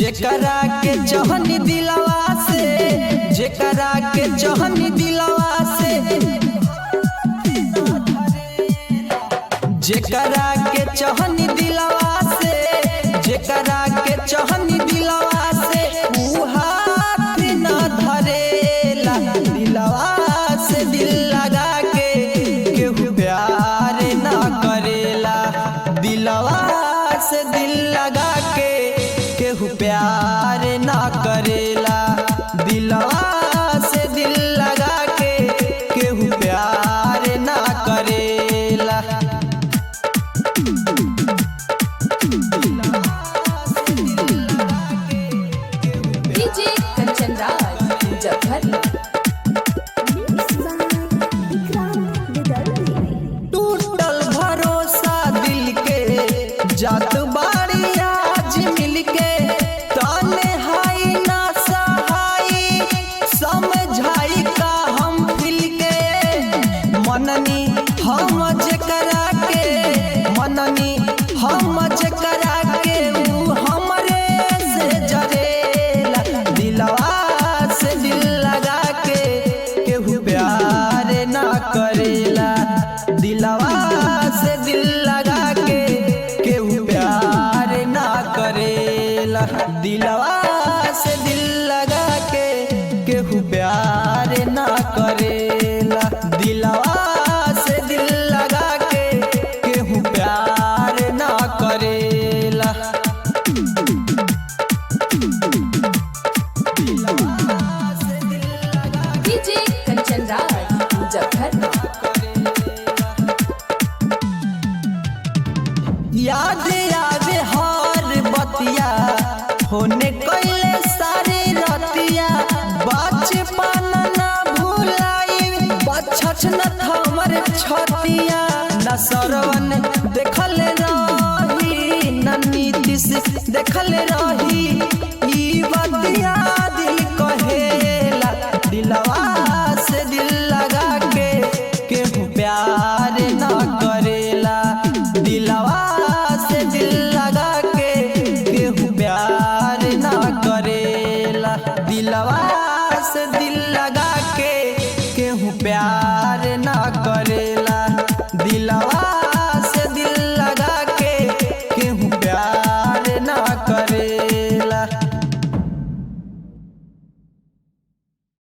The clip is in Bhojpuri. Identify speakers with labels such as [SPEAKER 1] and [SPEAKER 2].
[SPEAKER 1] जेकरा के चहनी दिलवा से, जेकरा के चहनी दिलवा से, जेकरा के चहनी दिलवा से, जेकरा के चहनी दिलवा से ऊ हाथ न धरेला। दिलवा से दिल लगा के केहू प्यार न करेला। दिलवा से दिल लगा के केहू प्यार न करेला। दिलवा से दिल लगा के केहू प्यार न करेला।
[SPEAKER 2] डीजे कंचन राज मुजफ्फर।
[SPEAKER 1] टूटल भरोसा दिल के जात बाड़ी आज मिलके, तन्हाई ना सहाई समझाई का हम फिल के। मननी हम जेकरा के, मननी हम जेकरा के ऊ हमरे से जरेला। दिलवा से दिल लगा के केहू प्यार ना करेला। दिलवा से दिल लगा के केहू प्यार ना करेला। दिलवा से दिल लगा के केहू प्यार ना करेला। दिलवा से दिल लगा के केहू प्यार ना करेला।
[SPEAKER 2] डीजे कंचन राज मुजफ्फर।
[SPEAKER 1] याद आवे हर बतिया होने कैले सारे रतिया। बचपन ना भुलाई बचछ न हमर छतिया। न सरवन देखल रही न नीतीश देखल रही ई बतिया दिल कहेला। दिलवा से दिल लगा के केहू प्यार न करेला। दिलवा से दिल लगा के केहू प्यार न करेला। दिलवा से दिल